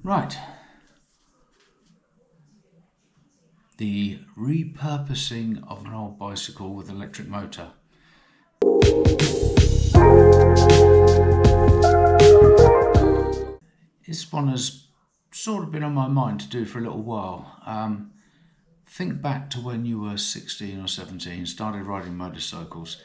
Right. The repurposing of an old bicycle with electric motor. This one has sort of been on my mind to do for a little while. Think back to when you were 16 or 17, started riding motorcycles.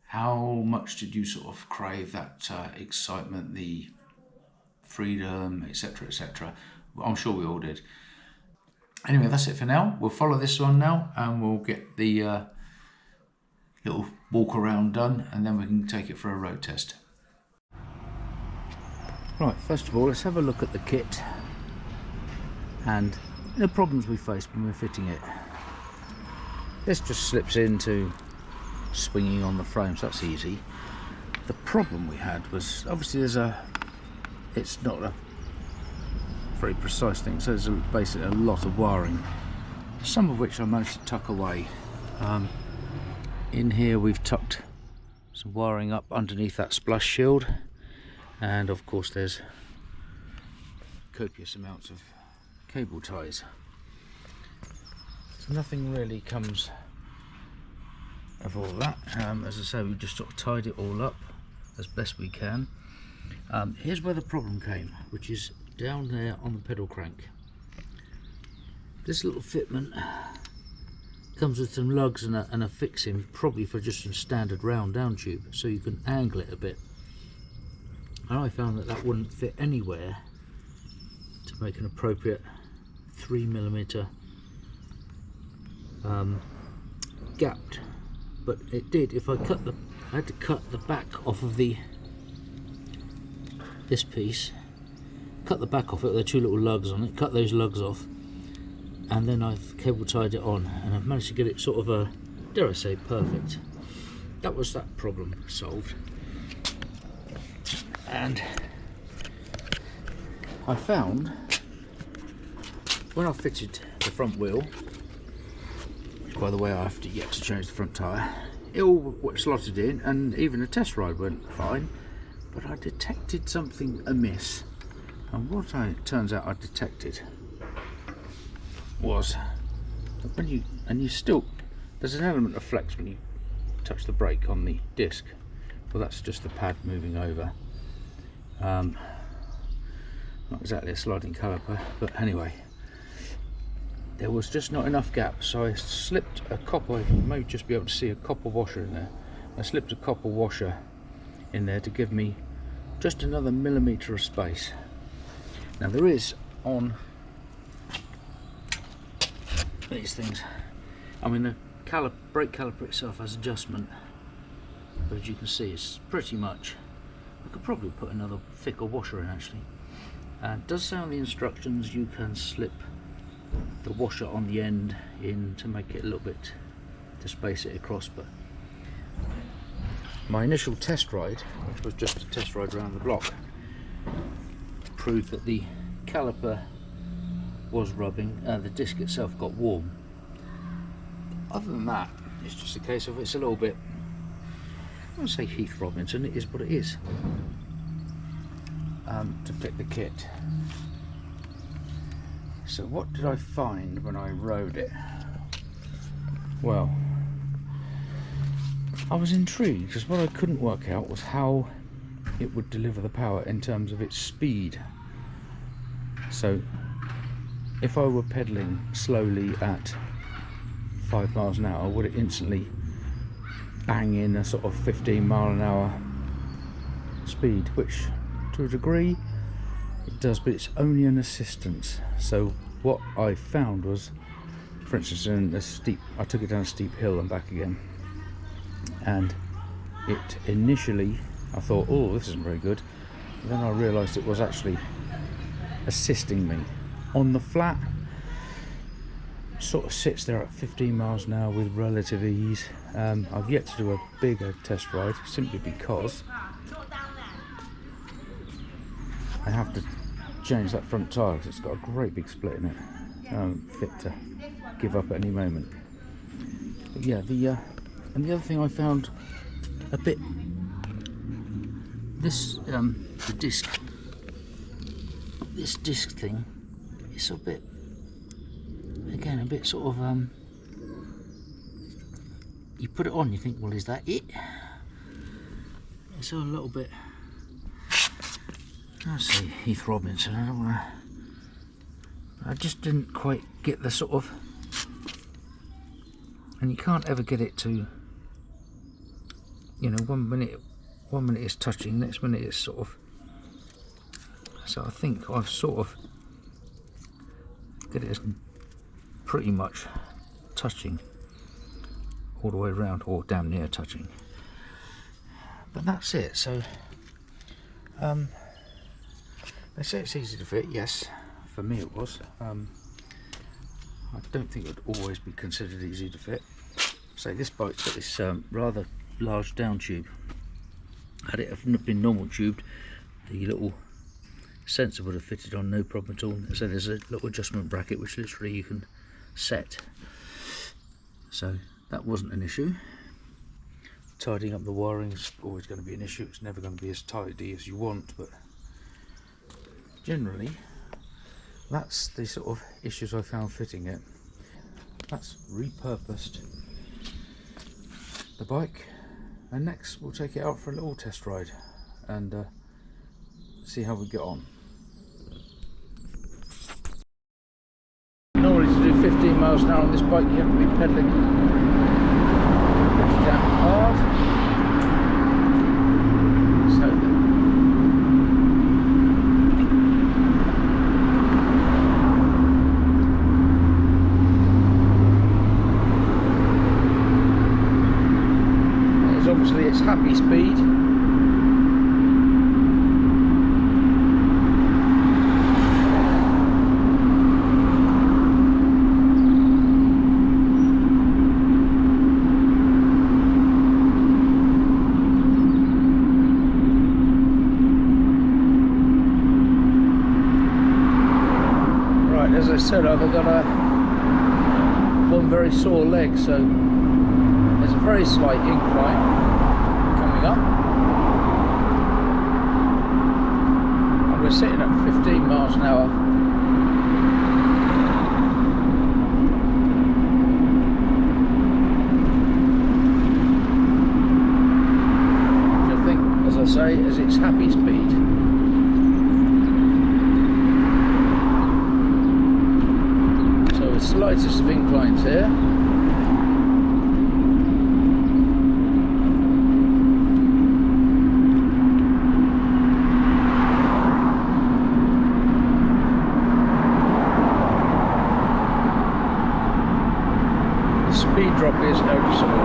How much did you sort of crave that excitement, the freedom, etc., etc.? I'm sure we all did. Anyway, that's it for now. We'll follow this one now and we'll get the little walk around done, and then we can take it for a road test. Right, first of all, let's have a look at the kit and the problems we faced when we're fitting it. This just slips into swinging on the frame, so that's easy. The problem we had was, obviously it's not a very precise thing, so there's basically a lot of wiring, some of which I managed to tuck away. In here we've tucked some wiring up underneath that splash shield, and of course there's copious amounts of cable ties. So nothing really comes of all that. As I say, we just sort of tied it all up as best we can. Here's where the problem came, which is down there on the pedal crank. This little fitment comes with some lugs and a fixing, probably for just a standard round down tube, so you can angle it a bit. And I found that wouldn't fit anywhere to make an appropriate 3mm gapped, but it did. If I had to cut the back off of this piece, cut the back off it with the two little lugs on it, cut those lugs off, and then I've cable tied it on, and I've managed to get it sort of dare I say, perfect. That was that problem solved. And I found when I fitted the front wheel, which by the way I have yet to change the front tyre, it all slotted in, and even a test ride went fine, but I detected something amiss. And what it turns out I detected was that when you still, there's an element of flex when you touch the brake on the disc. Well, that's just the pad moving over. Not exactly a sliding caliper, but anyway, there was just not enough gap, so I slipped a copper, you may just be able to see a copper washer in there. I slipped a copper washer in there to give me just another millimetre of space. Now there is on these things, I mean the brake caliper itself has adjustment, but as you can see it's pretty much, I could probably put another thicker washer in actually. It does say on the instructions you can slip the washer on the end in to make it a little bit, to space it across, but my initial test ride, which was just a test ride around the block, proved that the caliper was rubbing, the disc itself got warm. Other than that, it's just a case of it's a little bit, I won't say Heath Robinson, it is what it is, to fit the kit. So what did I find when I rode it? Well, I was intrigued, because what I couldn't work out was how it would deliver the power in terms of its speed. So if I were pedaling slowly at 5 miles an hour, would it instantly bang in a sort of 15 mile an hour speed, which to a degree it does, but it's only an assistance. So what I found was, for instance, I took it down a steep hill and back again, and it initially, I thought, oh, this isn't very good. And then I realised it was actually assisting me. On the flat, sort of sits there at 15 miles an hour with relative ease. I've yet to do a bigger test ride, simply because I have to change that front tyre because it's got a great big split in it, fit to give up at any moment. But yeah, and the other thing I found a bit, the disc this disc thing, it's a bit, again, a bit sort of, you put it on, you think, well, is that it? It's a little bit, I say Heath Robinson, I don't want to, I just didn't quite get the sort of, and you can't ever get it to, you know, one minute it's touching, next minute it's sort of, so I think I've sort of get it as pretty much touching all the way around, or damn near touching, but that's it. So they say it's easy to fit. Yes, for me it was. I don't think it would always be considered easy to fit. So this bike's got this rather large down tube. Had it have been normal tubed, the little sensor would have fitted on no problem at all. So there's a little adjustment bracket which literally you can set. So that wasn't an issue. Tidying up the wiring is always going to be an issue. It's never going to be as tidy as you want, but generally that's the sort of issues I found fitting it. That's repurposed the bike, and next we'll take it out for a little test ride and see how we get on. In order to do 15 miles an hour on this bike, you have to be pedalling pretty damn hard. So there's obviously its happy speed. As I said, I've got one very sore leg, so there's a very slight incline coming up, and we're sitting at 15 miles an hour. Which I think, as I say, is its happy speed. Slightest of inclines here. The speed drop is noticeable.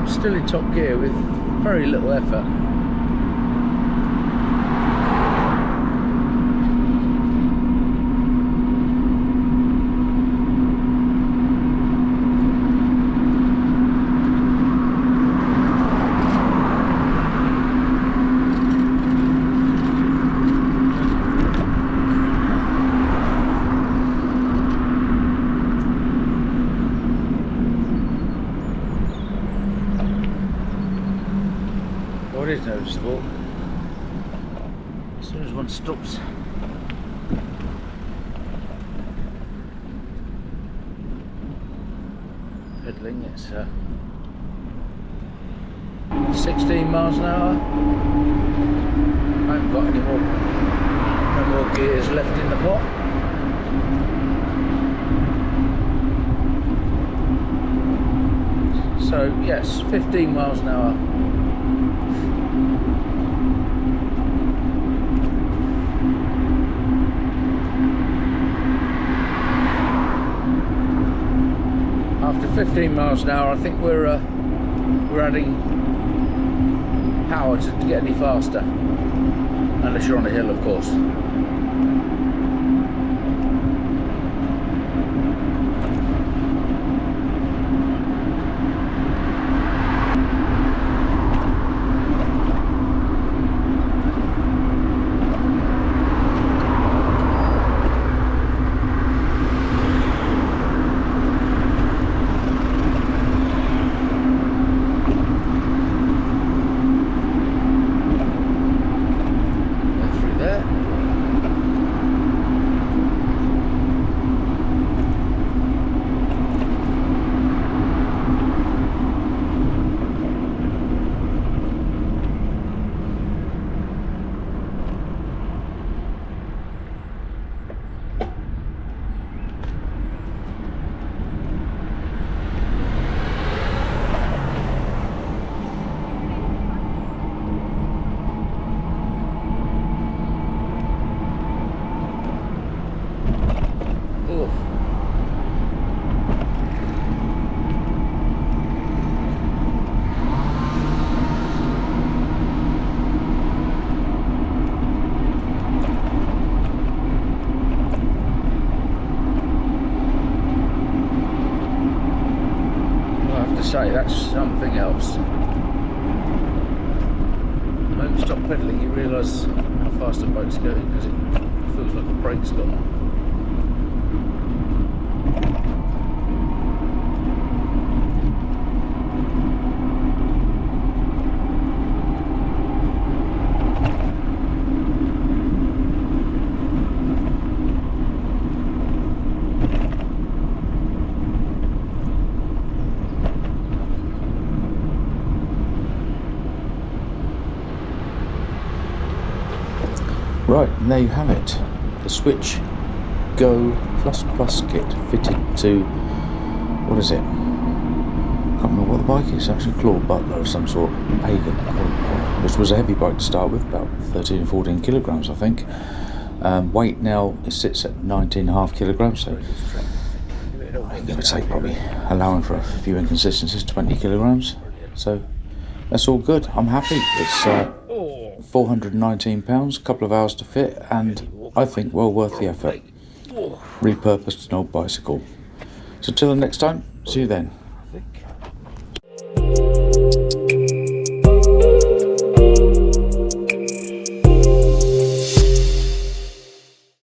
Still in top gear with very little effort. What is noticeable, as soon as one stops pedaling, it's 16 miles an hour. I haven't got any more, no more gears left in the pot. So yes, 15 miles an hour. After 15 miles an hour, I think we're adding power to get any faster, unless you're on a hill, of course. to say, that's something else. The moment you stop pedalling, you realise how fast a boat's going, because it feels like the brake's gone on. Right, and there you have it, the Swytch Go Plus kit fitted to, what is it? Can't remember what the bike is, actually Claude Butler of some sort, Pagan, which was a heavy bike to start with, about 13 or 14 kilograms I think. Weight now, it sits at 19.5 kilograms, so give or take, probably allowing for a few inconsistencies, 20 kilograms. So that's all good, I'm happy. It's £419, a couple of hours to fit, and I think well worth the effort. Repurposed an old bicycle. So till the next time, see you then.